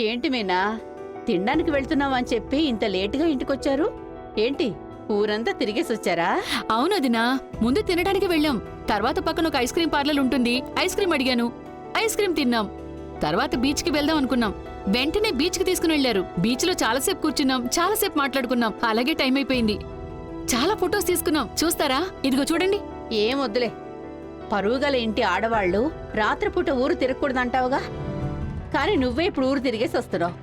ఏంటి మీనా, తినడానికి వెళ్తున్నావని చెప్పి ఇంత లేటుగా ఇంటికొచ్చారు? ఏంటి ఊరంతా తిరిగేసొచ్చారా? అవునదినా, ముందు తినడానికి వెళ్ళాం. తర్వాత పక్కన ఒక ఐస్ క్రీం పార్లర్ ఉంటుంది. ఐస్ క్రీం అడిగాను, ఐస్ క్రీం తిన్నాం. తర్వాత బీచ్ కి వెళ్దాం అనుకున్నాం. వెంటనే బీచ్ కి తీసుకుని వెళ్లారు. బీచ్ లో చాలాసేపు కూర్చున్నాం, చాలాసేపు మాట్లాడుకున్నాం. అలాగే టైం అయిపోయింది. చాలా ఫొటోస్ తీసుకున్నాం. చూస్తారా? ఇదిగో చూడండి. ఏం వద్దులే. పరుగుగల ఇంటి ఆడవాళ్లు రాత్రిపూట ఊరు తిరగకూడదంటావుగా, కానీ నువ్వే ఇప్పుడు ఊరు తిరిగేసి వస్తున్నావు.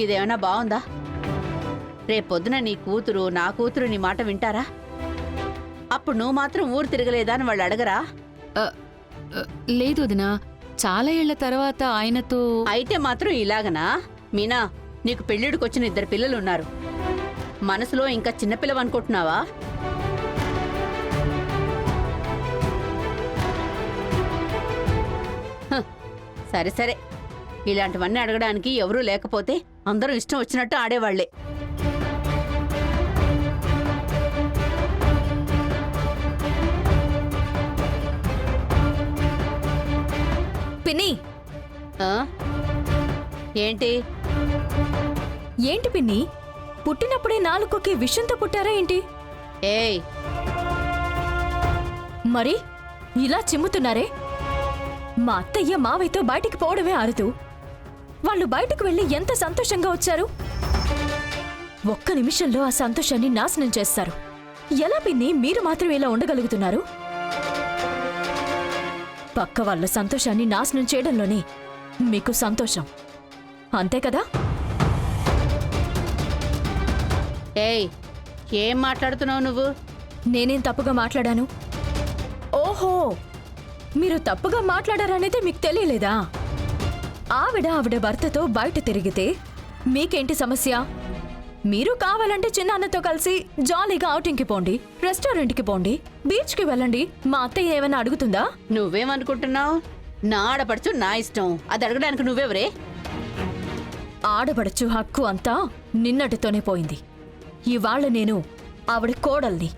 ఇదేమైనా బావుందా? రేపొద్దున నీ కూతురు నా కూతురు నీ మాట వింటారా? అప్పుడు నువ్వు మాత్రం ఊరు తిరగలేదా అని వాళ్ళు అడగరా? లేదు వదినా, చాలా ఏళ్ల తర్వాత ఆయనతో. అయితే మాత్రం ఇలాగనా? మీనా, నీకు పెళ్ళిడికొచ్చిన 2 పిల్లలున్నారు. మనసులో ఇంకా చిన్నపిల్లవనుకుంటున్నావా? సరే సరే, ఇలాంటివన్నీ అడగడానికి ఎవరూ లేకపోతే అందరూ ఇష్టం వచ్చినట్టు ఆడేవాళ్లే. పిన్ని, ఏంటి ఏంటి పిన్ని, పుట్టినప్పుడే నాలుగుకి విషంతో పుట్టారా ఏంటి? ఏయ్, మరి ఇలా చిమ్ముతున్నారే? మా అత్తయ్య మావయ్యతో బయటికి పోవడమే అరుదు. వాళ్ళు బయటకు వెళ్లి ఎంత సంతోషంగా వచ్చారు. ఒక్క నిమిషంలో ఆ సంతోషాన్ని నాశనం చేస్తారు. ఎలా పిన్ని మీరు మాత్రం ఇలా ఉండగలుగుతున్నారు? పక్క వాళ్ళ సంతోషాన్ని నాశనం చేయడంలోనే మీకు సంతోషం, అంతే కదా? ఏయ్, ఏం మాట్లాడుతున్నావు నువ్వు? నేనేం తప్పుగా మాట్లాడాను? ఓహో, మీరు తప్పుగా మాట్లాడారనేది మీకు తెలియలేదా? ఆవిడ భర్తతో బయట తిరిగితే మీకేంటి సమస్య? మీరు కావాలంటే చిన్నాన్నతో కలిసి జాలీగా ఔటింగ్కి పోండి, రెస్టారెంట్కి పోండి, బీచ్కి వెళ్ళండి. మా అత్తయ్య ఏమైనా అడుగుతుందా? నువ్వేమనుకుంటున్నావు? నా ఆడపడుచు నా ఇష్టం, అది అడగడానికి నువ్వెవరే? ఆడబడచ్చు హక్కు అంతా నిన్నటితోనే పోయింది. ఇవాళ నేను ఆవిడ కోడల్ని.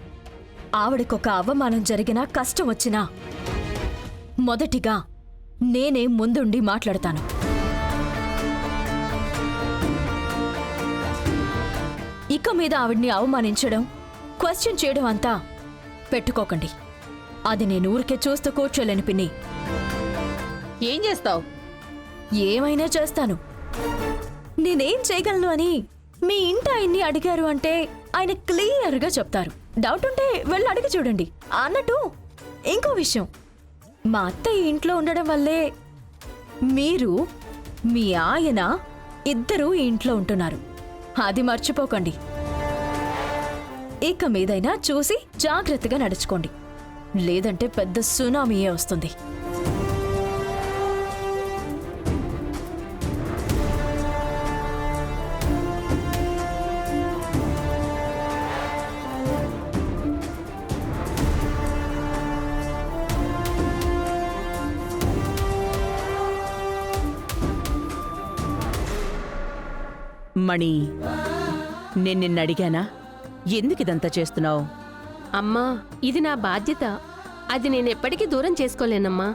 ఆవిడకొక అవమానం జరిగినా, కష్టం వచ్చినా మొదటిగా నేనే ముందుండి మాట్లాడతాను. ఇక మీద ఆవిడ్ని అవమానించడం, క్వశ్చన్ చేయడం అంతా పెట్టుకోకండి. అది నేను ఊరికే చూస్తూ కూర్చోలేను పిన్ని. ఏం చేస్తావు? ఏమైనా చేస్తాను. నేనేం చేయగలను అని మీ ఇంటి ఆయన్ని అడిగారు అంటే ఆయన క్లియర్గా చెప్తారు. డౌట్ ఉంటే వెళ్ళి అడిగి చూడండి. అన్నట్టు ఇంకో విషయం, మా అత్తయ్య ఇంట్లో ఉండడం వల్లే మీరు, మీ ఆయన ఇద్దరూ ఇంట్లో ఉంటున్నారు. అది మర్చిపోకండి. ఇక మీదైనా చూసి జాగ్రత్తగా నడుచుకోండి, లేదంటే పెద్ద సునామీయే వస్తుంది. మణి, నేను నిన్ను అడిగానా ఎందుకిదంతా చేస్తున్నావు? అమ్మా, ఇది నా బాధ్యత. అది నేనెప్పటికీ దూరం చేసుకోలేనమ్మా.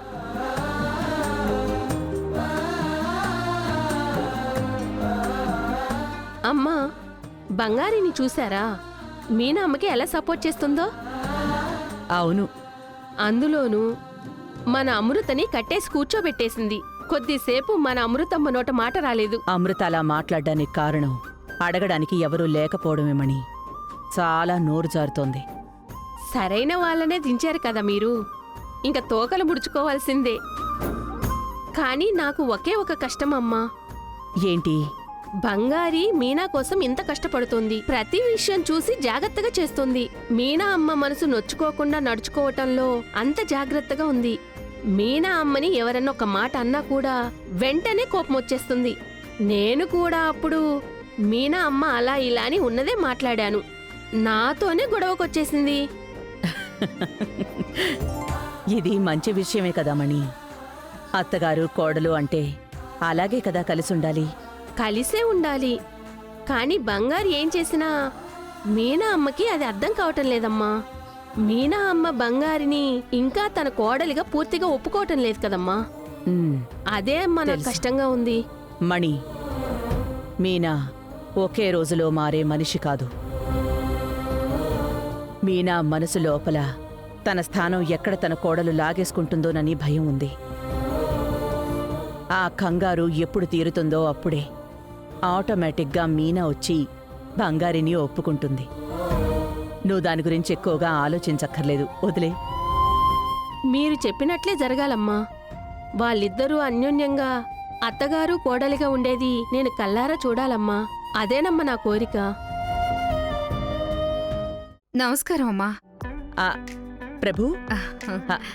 అమ్మా, బంగారిని చూశారా? మీనా అమ్మకి ఎలా సపోర్ట్ చేస్తుందో. అవును, అందులోనూ మన అమృతని కట్టేసి కూర్చోబెట్టేసింది. కొద్దిసేపు మన అమృతమ్మ నోట మాట రాలేదు. అమృత అలా మాట్లాడడానికి కారణం అడగడానికి ఎవరూ లేకపోవడమే మణి. చాలా నోరు జారుతోంది. సరైన వాళ్ళనే దించారు కదా మీరు, ఇంక తోకలు ముడుచుకోవాల్సిందే. కానీ నాకు ఒకే ఒక కష్టం అమ్మా. ఏంటి? బంగారి మీనా కోసం ఇంత కష్టపడుతోంది. ప్రతి విషయం చూసి జాగ్రత్తగా చేస్తుంది. మీనా అమ్మ మనసు నొచ్చుకోకుండా నడుచుకోవటంలో అంత జాగ్రత్తగా ఉంది. మీనా అమ్మని ఎవరన్నా ఒక మాట అన్నా కూడా వెంటనే కోపం వచ్చేస్తుంది. నేను కూడా అప్పుడు మీనా అమ్మ అలా ఇలా అని ఉన్నదే మాట్లాడాను. నాతోనే గొడవకొచ్చేసింది. ఇది మంచి విషయమే కదా మణి. అత్తగారు కోడలు అంటే అలాగే కదా కలిసుండాలి. కలిసే ఉండాలి. కానీ బంగారు ఏం చేసినా మీనా అమ్మకి అది అర్థం కావటం లేదమ్మా. మీనా అమ్మ బంగారిని ఇంకా తన కోడలిగా పూర్తిగా ఒప్పుకోవటం లేదు కదమ్మా. అదే అమ్మా నాకు కష్టంగా ఉంది. మణి, మీనా ఒకే రోజులో మారే మనిషి కాదు. మీనా మనసు లోపల తన స్థానం ఎక్కడ తన కోడలు లాగేసుకుంటుందోనని భయం ఉంది. ఆ కంగారు ఎప్పుడు తీరుతుందో అప్పుడే ఆటోమేటిక్గా మీనా వచ్చి బంగారిని ఒప్పుకుంటుంది. నువ్వు దాని గురించి ఎక్కువగా ఆలోచించక్కర్లేదు, వదిలే. మీరు చెప్పినట్లే జరగాలమ్మా. వాళ్ళిద్దరూ అన్యోన్యంగా అత్తగారు కోడలిగా ఉండేది నేను కల్లారా చూడాలమ్మా. అదేనమ్మా నా కోరిక. నమస్కారం అమ్మా. ఆ, ప్రభు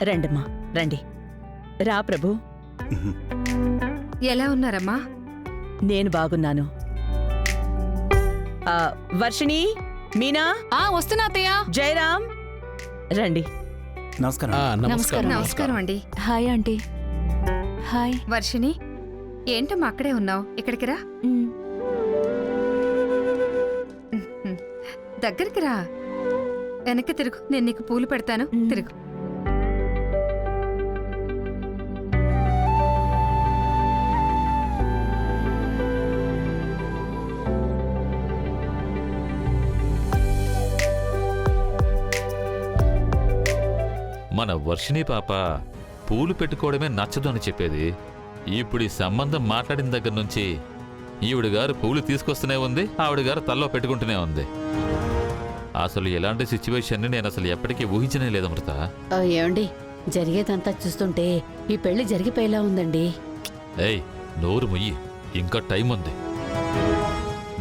రండమ్మా, రండి. రా ప్రభు. ఎలా ఉన్నారమ్మా? నేను బాగున్నాను. వర్షిణి, మీనా, వస్తున్నా అత్తయ్య. జయరాం, రండి. నమస్కారం. నమస్కారం అండి. Hi aunty. హాయ్. వర్షిణి, ఏంటమ్మా అక్కడే ఉన్నావు? ఇక్కడికి రా. దగ్గరికి రా. వెనక్కి తిరుగు, నేను నీకు పూలు పెడతాను. తిరుగు. మన వర్షిణి పాప పూలు పెట్టుకోవడమే నచ్చదు అని చెప్పేది. ఇప్పుడు ఈ సంబంధం మాట్లాడిన దగ్గర నుంచి ఈవిడగారు పూలు తీసుకొస్తూనే ఉంది, ఆవిడగారు తల్లో పెట్టుకుంటూనే ఉంది. అసలు ఎలాంటి సిచ్యువేషన్ని నేను అసలు ఎప్పటికీ ఊహించనే లేదు అమృత. ఏమండి, జరిగేదంతా చూస్తుంటే ఈ పెళ్లి జరిగిపోయేలా ఉందండి. ఏయ్, నోరు ముయ్యి, ఇంకా టైం ఉంది.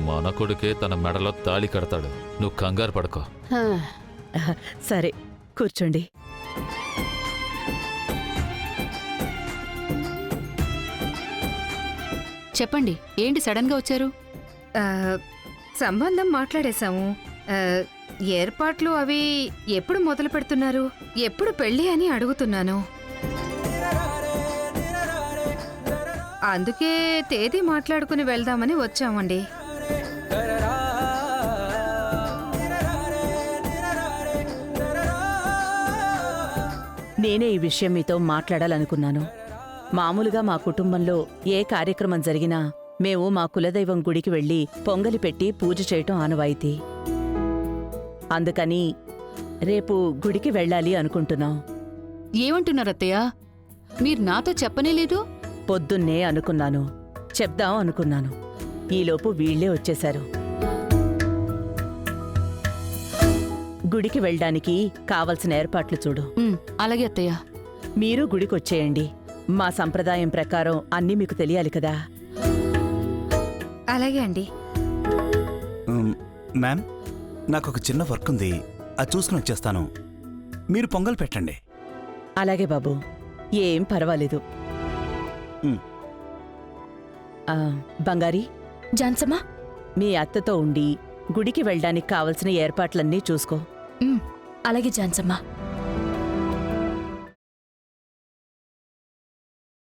మన కొడుకే తన మెడలో తాళి కడతాడు, నువ్వు కంగారు పడుకో. హా, సరే, కూర్చోండి. చెప్పండి, ఏంటి సడన్ గా వచ్చారు? ఆ, సంబంధం మాట్లాడేశాము. ఏర్పాట్లు అవి ఎప్పుడు మొదలు పెడుతున్నారు? ఎప్పుడు పెళ్ళి అని అడుగుతున్నాను. అందుకే తేదీ మాట్లాడుకుని వెళ్దామని వచ్చామండి. నేనే ఈ విషయం మీతో మాట్లాడాలనుకున్నాను. మామూలుగా మా కుటుంబంలో ఏ కార్యక్రమం జరిగినా మేము మా కులదైవం గుడికి వెళ్లి పొంగలి పెట్టి పూజ చేయటం ఆనవాయితీ. అందుకని రేపు గుడికి వెళ్ళాలి అనుకుంటున్నాం. ఏమంటున్నారు అత్తయ్య? మీరు నాతో చెప్పనే లేదు. పొద్దున్నే అనుకున్నాను, చెప్దాం అనుకున్నాను. ఈలోపు వీళ్లే వచ్చేశారు. గుడికి వెళ్ళడానికి కావలసిన ఏర్పాట్లు చూడు. అలాగే అత్తయ్య. మీరు గుడికొచ్చేయండి. మా సంప్రదాయం ప్రకారం అన్నీ మీకు తెలియాలి కదా. అలాగే అండి. మ్యామ్, నాకు ఒక చిన్న వర్క్ ఉంది, అది చూసుకుని వచ్చేస్తాను. మీరు పొంగల్ పెట్టండి. అలాగే బాబు, ఏం పర్వాలేదు. మ్. బంగారి, జాన్సమ్మా. మీ అత్తతో ఉండి గుడికి వెళ్ళడానికి కావలసిన ఏర్పాట్లన్నీ చూసుకో. అలాగే జాన్సమ్మా.